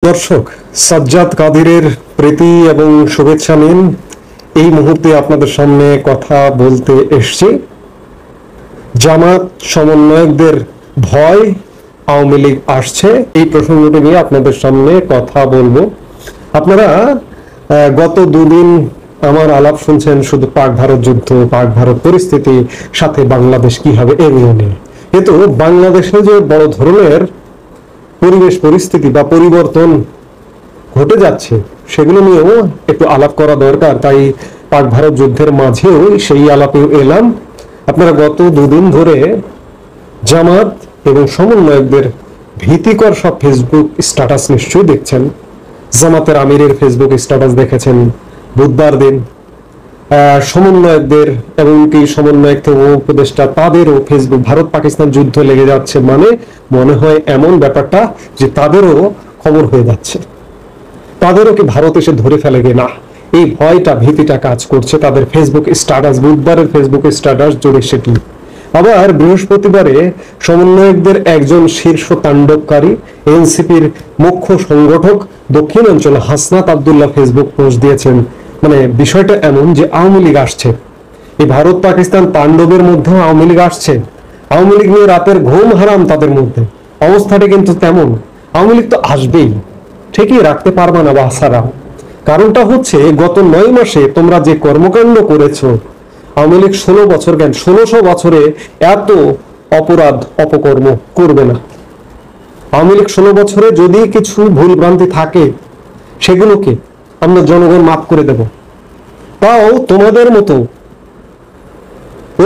দর্শক, সাজ্জাদ কাদিরের প্রীতি এবং শুভেচ্ছা নিন। এই মুহূর্তে আপনাদের সামনে কথা বলতে এসেছি। জামাত সমন্বয়কদের ভয় আওয়ামী লীগ আসছে, এই প্রসঙ্গটি নিয়ে আপনাদের সামনে কথা বলবো। আপনারা গত দুদিন আমার আলাপ শুনছেন শুধু পাক ভারত যুদ্ধ, পাক ভারত পরিস্থিতি, সাথে বাংলাদেশ কি হবে এগুলো নিয়ে। কিন্তু বাংলাদেশে যে বড় ধরনের পরিবেশ পরিস্থিতি বা পরিবর্তন ঘটে যাচ্ছে সেগুলো নিয়েও একটু আলাপ করা দরকার। তাই পাক ভারত যুদ্ধের মাঝেও সেই আলাপেও এলাম। আপনারা গত দুদিন ধরে জামাত এবং সমন্বয়কদের ভীতিকর সব ফেসবুক স্ট্যাটাস নিশ্চয়ই দেখছেন। জামাতের আমিরের ফেসবুক স্ট্যাটাস দেখেছেন বুধবার দিন, সমন্বয়কদের এবং কি সমন্বয়ক থেকে উপদেষ্টা তাদেরও ফেসবুক ভারত পাকিস্তান যুদ্ধ লেগে যাচ্ছে, মানে মনে হয় এমন ব্যাপারটা যে তাদেরও খবর হয়ে যাচ্ছে, তাদেরও কি ভারত এসে ধরে ফেলে কিনা, এই ভয়টা ভীতিটা কাজ করছে তাদের ফেসবুক স্ট্যাটাস, বুধবারের ফেসবুক স্ট্যাটাস জুড়ে সেটি। আবার বৃহস্পতিবারে সমন্বয়কদের একজন শীর্ষ তাণ্ডবকারী এনসিপির মুখ্য সংগঠক দক্ষিণাঞ্চল হাসনাত আব্দুল্লাহ ফেসবুক পোস্ট দিয়েছেন। মানে বিষয়টা এমন যে আওয়ামী লীগ আসছে, এই ভারত পাকিস্তান তাণ্ডবের মধ্যে আওয়ামী লীগ আসছে। আওয়ামী লীগ নিয়ে রাতের ঘুম হারাম তাদের মধ্যে, অবস্থাটা কিন্তু তেমন। আওয়ামী লীগ তো আসবেই, ঠিকই রাখতে পারবে না বাসারা। কারণটা হচ্ছে গত 9 মাসে তোমরা যে কর্মকাণ্ড করেছো, আওয়ামী লীগ 16 বছর কেন 1600 বছরে এত অপরাধ অপকর্ম করবে না। আওয়ামী লীগ 16 বছরে যদি কিছু ভুল ভ্রান্তি থাকে সেগুলোকে আমরা জনগণ মাফ করে দেব। তাও তোমাদের মতো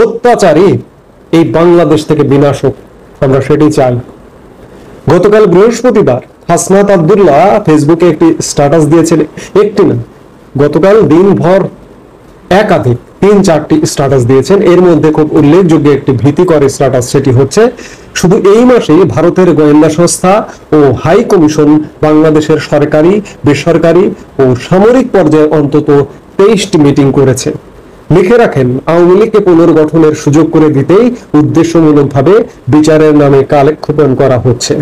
অত্যাচারী এই বাংলাদেশ থেকে বিনাশ হোক, আমরা সেটাই চাই। গতকাল বৃহস্পতিবার হাসনাত আব্দুল্লাহ ফেসবুকে একটি স্ট্যাটাস দিয়েছেন, একটি না, গতকাল দিনভর একাধিক 3-4টি স্ট্যাটাস দিয়েছেন। এর মধ্যে খুব উল্লেখযোগ্য একটি ভীতিকর স্ট্যাটাস, সেটি হচ্ছে শুধু এই মাসে ভারতের গোয়েন্দা সংস্থা ও হাই কমিশন বাংলাদেশের সরকারি, বেসরকারি ও সামরিক পর্যায়ে অন্তত 23টি মিটিং করেছে। লিখে রাখেন, আওয়ামী লীগকে পুনর্গঠনের সুযোগ করে দিতেই উদ্দেশ্যমূলকভাবে বিচারের নামে কালেক্ষেপণ করা হচ্ছে।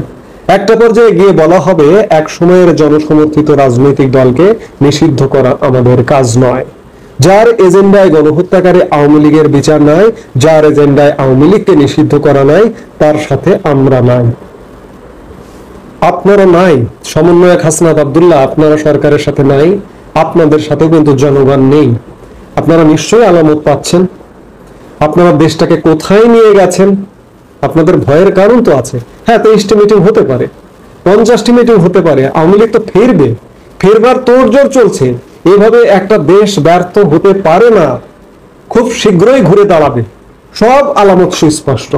একটা পর্যায়ে গিয়ে বলা হবে, এক সময়ের জনসমর্থিত রাজনৈতিক দলকে নিষিদ্ধ করা আমাদের কাজ নয়। যার এজেন্ডায় গণহত্যাকারী আওয়ামী লীগের বিচার নাই, যার এজেন্ডায় আওয়ামী লীগকে নিষিদ্ধ করা নাই, তার সাথে আমরা নাই। আপনারা নাই, সমন্বয়ক হাসনাত আব্দুল্লাহ, আপনারা সরকারের সাথে নাই, আপনাদের সাথেও কিন্তু জনগণ নেই। আপনারা নিশ্চয়ই আলামত পাচ্ছেন আপনারা দেশটাকে কোথায় নিয়ে গেছেন। আপনাদের ভয়ের কারণ তো আছে। হ্যাঁ, 23টি মিটিং হতে পারে, 50টি মিটিং হতে পারে, আওয়ামী লীগ তো ফিরবে, ফেরবার তোড়জোড় চলছে। এভাবে একটা দেশ ব্যর্থ হতে পারে না, খুব শীঘ্রই ঘুরে দাঁড়াবে, সব আলামত সুস্পষ্ট।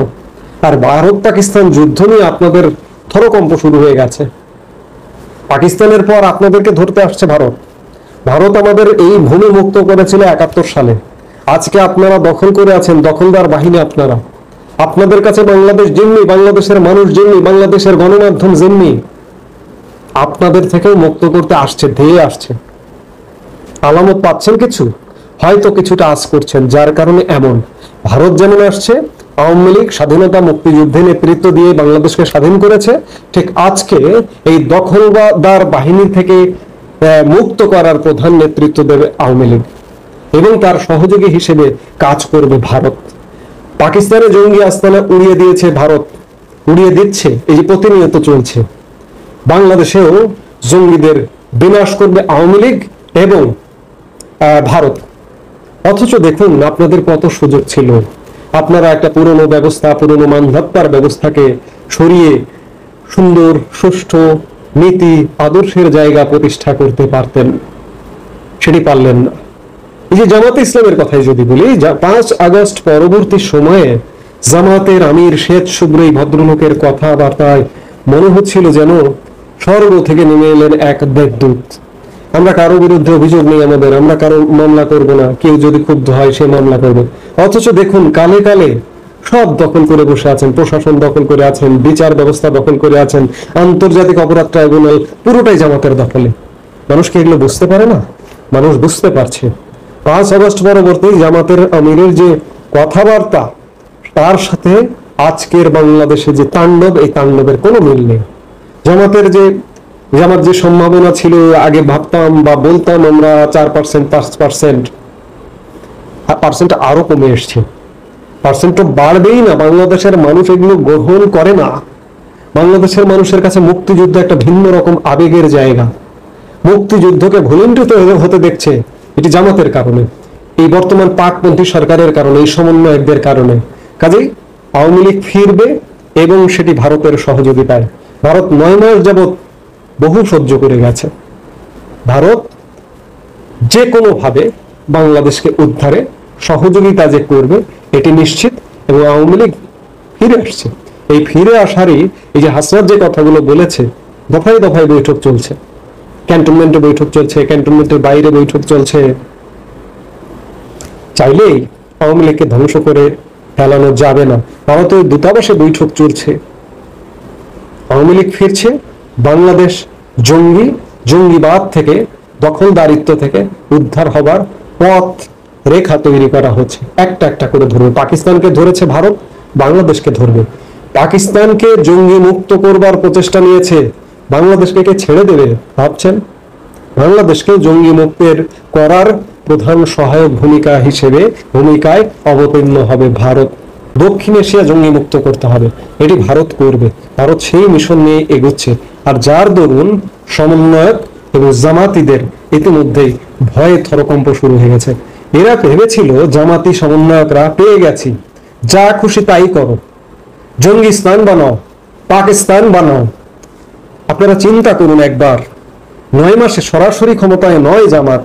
আর ভারত পাকিস্তান যুদ্ধ নিয়ে আপনাদের থরকম্প শুরু হয়ে গেছে। পাকিস্তানের পর আপনাদেরকে ধরতে আসছে ভারত। ভারত আমাদের এই ভূমি মুক্ত করেছিল 71 সালে। আজকে আপনারা দখল করে আছেন, দখলদার বাহিনী আপনারা। আপনাদের কাছে বাংলাদেশ জিম্মি, বাংলাদেশের মানুষ জিম্মি, বাংলাদেশের গণমাধ্যম জিম্মি। আপনাদের থেকেও মুক্ত করতে আসছে, ধেয়ে আসছে। আলামত পাচ্ছেন কিছু, হয়তো কিছুটা আজ করছেন, যার কারণে এমন। ভারত যেমন আসছে, আওয়ামী লীগ স্বাধীনতা মুক্তিযুদ্ধে নেতৃত্ব দিয়ে বাংলাদেশকে স্বাধীন করেছে, ঠিক আজকে এই দখলদার বাহিনী থেকে মুক্ত করার প্রধান নেতৃত্ব দেবে আওয়ামী লীগ এবং তার সহযোগী হিসেবে কাজ করবে ভারত। পাকিস্তানে জঙ্গি আস্তানা উড়িয়ে দিয়েছে ভারত, উড়িয়ে দিচ্ছে, এই যে প্রতিনিয়ত চলছে। বাংলাদেশেও জঙ্গিদের বিনাশ করবে আওয়ামী লীগ এবং ভারত। অথচ দেখুন আপনাদের কত সুযোগ ছিল, আপনারা একটা পুরনো ব্যবস্থা, পুরনো মানধাত্তার ব্যবস্থাকে সরিয়ে সুন্দর সুষ্ঠু নীতি আদর্শের জায়গা প্রতিষ্ঠা করতে পারতেন, সেটি পারলেন না। এই যে জামাতে ইসলামের কথাই যদি বলি, 5 আগস্ট পরবর্তী সময়ে জামাতের আমির শ্বেত শুভ্র এই ভদ্রলোকের কথাবার্তায় মনে হচ্ছিল যেন স্বর্গ থেকে নেমে এলেন এক দেবদূত। আমরা কারো বিরুদ্ধে অভিযোগ নেই আমাদের, আমরা কারো মামলা করব না, কেউ যদি ক্ষুব্ধ হয় সে মামলা করবে। অথচ দেখুন কালে কালে সব দখল করে বসে আছেন, প্রশাসন দখল করে আছেন, বিচার ব্যবস্থা দখল করে আছেন, আন্তর্জাতিক অপরাধ ট্রাইব্যুনাল পুরোটাই জামাতের দখলে। মানুষ কি এগুলো বুঝতে পারে না? মানুষ বুঝতে পারছে। 5 আগস্ট পরবর্তী জামাতের আমিরের যে কথাবার্তা, তার সাথে আজকের বাংলাদেশে যে তাণ্ডব, এই তাণ্ডবের কোনো মিল নেই। জামাতের যে আমার যে সম্ভাবনা ছিল আগে ভাবতাম বা বলতাম আমরা 4% 5%, পার্সেন্ট আরো কমে এসছে। পার্সেন্ট তো বাড়বেই না, বাংলাদেশের মানুষ এগুলো গ্রহণ করে না। বাংলাদেশের মানুষের কাছে মুক্তিযুদ্ধ একটা ভিন্ন রকম আবেগের জায়গা। মুক্তিযুদ্ধকে ভুলুণ্ঠিত হতে দেখছে এটি জামাতের কারণে, এই বর্তমান পাকপন্থী সরকারের কারণে, এই সমন্বয়কদের কারণে। কাজেই আওয়ামী লীগ ফিরবে এবং সেটি ভারতের সহযোগিতায়। ভারত 9 মাস যাবৎ বহু সহ্য করে গেছে। ভারত যে কোনো ভাবে বাংলাদেশকে উদ্ধারে সহযোগিতা যে করবে এটি নিশ্চিত, এবং আওয়ামী লীগ ফিরে আসছে। এই ফিরে আসারই এই যে হাসনাত যে কথাগুলো বলেছে, দফায় দফায় বৈঠক চলছে, ক্যান্টনমেন্টে বৈঠক চলছে, ক্যান্টনমেন্টের বাইরে বৈঠক চলছে। চাইলেই আওয়ামী লীগকে ধ্বংস করে ফেলানো যাবে না। ভারতের দূতাবাসে বৈঠক চলছে, আওয়ামী লীগ ফিরছে, বাংলাদেশ জঙ্গিবাদ থেকে, দখলদারিত্ব থেকে উদ্ধার হবার পথ রেখা তৈরি করা হচ্ছে। একটা একটা করে ধরবে। পাকিস্তানকে ধরেছে ভারত, বাংলাদেশকে ধরবে। পাকিস্তানকে জঙ্গি মুক্ত করবার প্রচেষ্টা নিয়েছে, বাংলাদেশকে কে ছেড়ে দেবে ভাবছেন? বাংলাদেশকে জঙ্গি মুক্তের করার প্রধান সহায়ক ভূমিকায় অবতীর্ণ হবে ভারত। দক্ষিণ এশিয়া জঙ্গি মুক্ত করতে হবে, এটি ভারত করবে। ভারত সেই মিশন নিয়ে এগোচ্ছে। আর যার দরুন সমন্বয়ক এবং জামাতিদের ইতিমধ্যেই ভয়ে থরকম্প শুরু হয়ে গেছে। এরা ভেবেছিল জামাতি সমন্বয়করা পেয়ে গেছি, যা খুশি তাই করো, জঙ্গিস্তান বানাও, পাকিস্তান বানাও। আপনারা চিন্তা করুন একবার, 9 মাসে সরাসরি ক্ষমতায় নয় জামাত,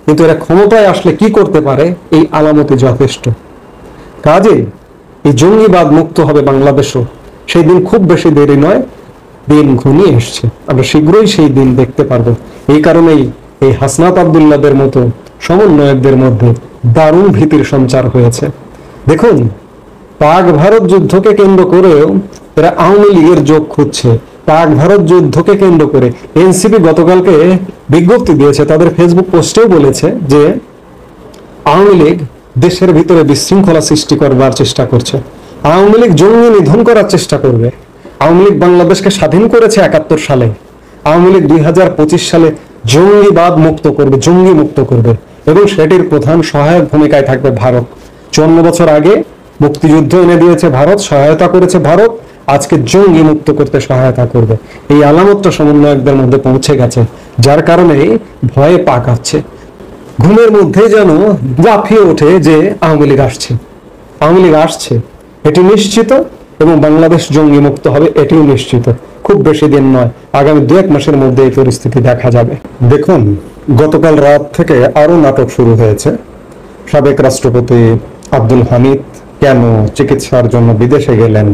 কিন্তু এরা ক্ষমতায় আসলে কি করতে পারে এই আলামতে যথেষ্ট। কাজে এই জঙ্গিবাদ মুক্ত হবে বাংলাদেশও, সেই দিন খুব বেশি দেরি নয়, দিন ঘনিয়ে এসছে। আমরা শীঘ্রই সেই দিন দেখতে পারবো। এই কারণেই এই হাসনাত আব্দুল্লাহদের মতো সমন্বয়কদের মধ্যে দারুণ ভীতির সঞ্চার হয়েছে। দেখুন, পাক ভারত যুদ্ধকে কেন্দ্র করেও এরা আওয়ামী লীগের যোগ খুঁজছে। পাক ভারত যুদ্ধকে কেন্দ্র করে এনসিপি গতকালকে বিজ্ঞপ্তি দিয়েছে, তাদের ফেসবুক পোস্টেও বলেছে যে আওয়ামী লীগ দেশের ভিতরে বিশৃঙ্খলা সৃষ্টি করবার চেষ্টা করছে, আওয়ামী লীগ জঙ্গি নিধন করার চেষ্টা করবে। আওয়ামী লীগ বাংলাদেশকে স্বাধীন করেছে 71 সালে, আওয়ামী লীগ 2025 সালে জঙ্গিবাদ মুক্ত করবে, জঙ্গি মুক্ত করবে, এবং সেটির প্রধান সহায়ক ভূমিকায় থাকবে ভারত। 54 বছর আগে মুক্তিযুদ্ধ এনে দিয়েছে ভারত, সহায়তা করেছে ভারত, আজকে জঙ্গি মুক্ত করতে সহায়তা করবে। এই আলামতটা সমন্বয়কদের মধ্যে পৌঁছে গেছে, যার কারণে ভয়ে পা কাঁপছে। ঘুমের মধ্যে যেন লাফিয়ে ওঠে যে আওয়ামী লীগ আসছে, আওয়ামী লীগ আসছে, এটি নিশ্চিত, এবং বাংলাদেশ জঙ্গি মুক্ত হবে এটিও নিশ্চিত। খুব বেশি দিন নয়, আগামী 2-1 মাসের মধ্যে এই পরিস্থিতি দেখা যাবে। দেখুন, গতকাল রাত থেকে আরো নাটক শুরু হয়েছে। সাবেক রাষ্ট্রপতি আব্দুল হামিদ কেন চিকিৎসার জন্য বিদেশে গেলেন,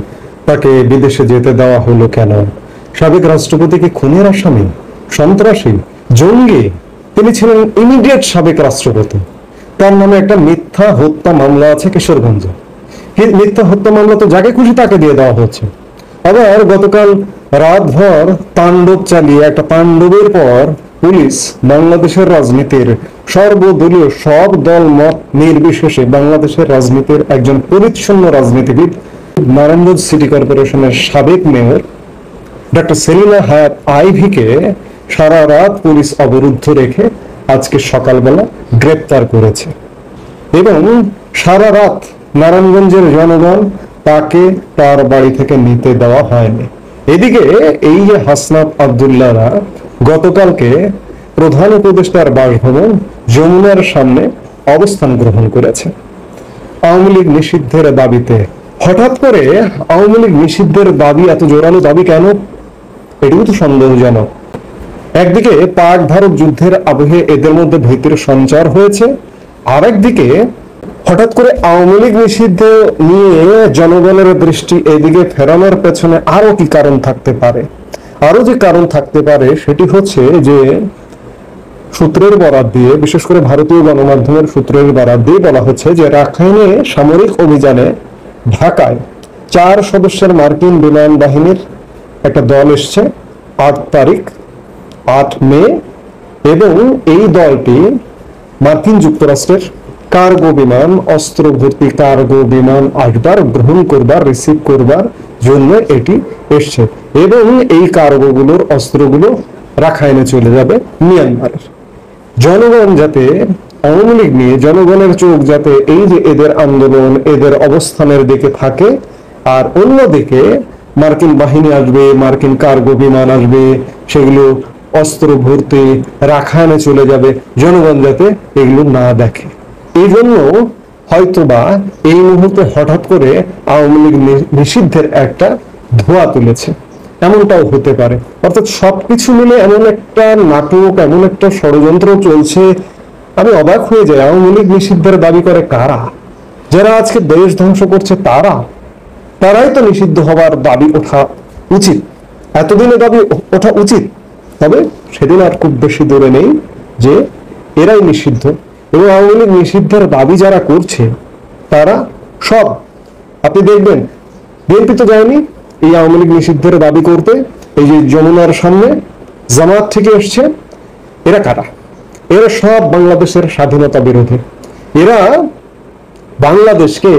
তাকে বিদেশে যেতে দেওয়া হলো কেন? সাবেক রাষ্ট্রপতি কি খুনের আসামি, সন্ত্রাসী, জঙ্গি? তিনি ছিলেন ইমিডিয়েট সাবেক রাষ্ট্রপতি। তার নামে একটা মিথ্যা হত্যা মামলা আছে কিশোরগঞ্জে। মিথ্যা হত্যা মামলা তো যাকে খুশি তাকে দিয়ে দেওয়া হচ্ছে। আবার গতকাল রাতভর তাণ্ডব চালিয়ে, একটা তাণ্ডবের পর পুলিশ বাংলাদেশের রাজনীতির সর্বদলীয় সব দল মত নির্বিশেষে বাংলাদেশের রাজনীতির একজন পরিচ্ছন্ন রাজনীতিবিদ, নারায়ণগঞ্জ সিটি কর্পোরেশনের সাবেক মেয়র ডক্টর সেলিনা হায়াত আইভিকে সারা রাত পুলিশ অবরুদ্ধ রেখে আজকে সকালবেলা গ্রেপ্তার করেছে, এবং সারা রাত নারায়ণগঞ্জের জনগণ তাকে তার বাড়ি থেকে নিতে দেওয়া হয়নি। এদিকে এই যে হাসনাত আব্দুল্লাহরা গতকালকে প্রধান উপদেষ্টার বাসভবন যমুনার সামনে অবস্থান গ্রহণ করেছে আওয়ামী লীগ নিষিদ্ধের দাবিতে। হঠাৎ করে আওয়ামী লীগ নিষিদ্ধের দাবি, এত জোরালো দাবি কেন? এটিও তো সন্দেহজনক। একদিকে পাক ভারত যুদ্ধের আবহে এদের মধ্যে ভীতির সঞ্চার হয়েছে, আর একদিকে হঠাৎ করে আওয়ামী লীগ নিষিদ্ধ নিয়ে জনগণের দৃষ্টি এদিকে ফেরানোর পেছনে আরো কি কারণ থাকতে পারে? আরো যে কারণ থাকতে পারে সেটি হচ্ছে যে সূত্রের বরাত দিয়ে, বিশেষ করে ভারতীয় গণমাধ্যমের সূত্রের বরাত দিয়ে বলা হচ্ছে যে রাখাইনে সামরিক অভিযানে ঢাকায় 4 সদস্যের মার্কিন বিমান বাহিনীর একটা দল এসছে 8 মে, এবং এই দলটি মার্কিন যুক্তরাষ্ট্রের কার্গো বিমান, অস্ত্র ভর্তি কার্গো বিমান আসবার, গ্রহণ করবার, রিসিভ করবার জন্য এটি এসছে, এবং এই কার্গোগুলোর অস্ত্রগুলো রাখাইনে চলে যাবে মিয়ানমারের। জনগণ যাতে আওয়ামী লীগ নিয়ে জনগণের চোখ যাতে এই যে এদের আন্দোলন এদের অবস্থানের দিকে থাকে, আর অন্যদিকে মার্কিন বাহিনী আসবে, মার্কিন কার্গো বিমান আসবে, সেগুলো অস্ত্র ভর্তি রাখাইনে চলে যাবে, জনগণ যাতে এগুলো না দেখে। এই জন্য হয়তোবা এই মুহূর্তে হঠাৎ করে আওয়ামী লীগ নিষিদ্ধের একটা ধোঁয়া তুলেছে, এমনটাও হতে পারে। অর্থাৎ সবকিছু মিলে এমন একটা নাটক, এমন একটা ষড়যন্ত্র চলছে। আমি অবাক হয়ে যাই, আওয়ামী লীগ নিষিদ্ধের দাবি করে কারা? যারা আজকে দেশ ধ্বংস করছে তারাই তো নিষিদ্ধ হবার দাবি ওঠা উচিত, এতদিনে দাবি ওঠা উচিত। তবে সেদিন আর খুব বেশি দূরে নেই যে এরাই নিষিদ্ধ। এবং আওয়ামী লীগ নিষিদ্ধের দাবি যারা করছে তারা সব, আপনি দেখবেন বিএনপি তো যায়নি এই আওয়ামী লীগ নিষিদ্ধের দাবি করতে। এই যে যমুনার সামনে জামাত থেকে এসছে, এরা কারা? এরা সব বাংলাদেশের স্বাধীনতা বিরোধী। এরা বাংলাদেশকে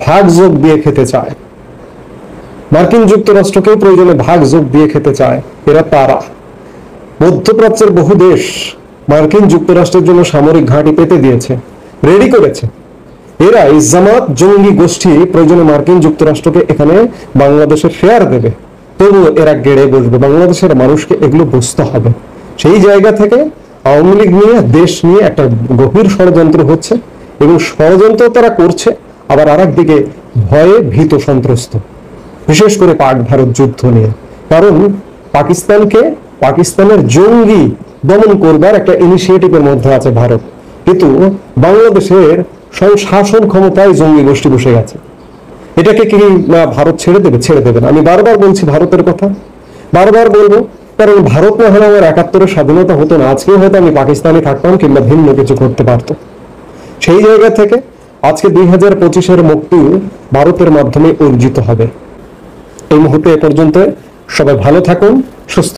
ভাগ যোগ দিয়ে খেতে চায়, মার্কিন যুক্তরাষ্ট্রকে প্রয়োজনে ভাগ যোগ দিয়ে খেতে চায়। এরা তারা মধ্যপ্রাচ্যের বহু দেশ মার্কিন যুক্তরাষ্ট্রের জন্য সামরিক ঘাঁটি পেতে দিয়েছে, রেডি করেছে। এরা এই জামাত জঙ্গি গোষ্ঠী প্রয়োজনে মার্কিন যুক্তরাষ্ট্রকে এখানে বাংলাদেশের শেয়ার দেবে, তবুও এরা গেড়ে বসবে। বাংলাদেশের মানুষকে এগুলো বুঝতে হবে। সেই জায়গা থেকে আওয়ামী লীগ নিয়ে দেশ নিয়ে একটা গভীর ষড়যন্ত্র হচ্ছে, এবং ষড়যন্ত্র তারা করছে আবার আর একদিকে ভয়ে ভীত সন্ত্রস্ত, বিশেষ করে পাক ভারত যুদ্ধ নিয়ে। কারণ পাকিস্তানের জঙ্গি দমন করবার একটা ইনিশিয়েটিভের মধ্যে আছে ভারত, কিন্তু বাংলাদেশের শাসন ক্ষমতায় জঙ্গি গোষ্ঠী বসে গেছে। এটাকে কি ভারত ছেড়ে দেবে? ছেড়ে দেবে না। আমি বারবার বলছি ভারতের কথা, বারবার বলবো, কারণ ভারত না হলে আমার 71-এর স্বাধীনতা হতো না। আজকেও হয়তো আমি পাকিস্তানে থাকতাম কিংবা ভিন্ন কিছু করতে পারতো। সেই জায়গা থেকে আজকে 2025-এর মুক্তি ভারতের মাধ্যমে অর্জিত হবে। এই মুহূর্তে এ পর্যন্ত। সবাই ভালো থাকুন, সুস্থ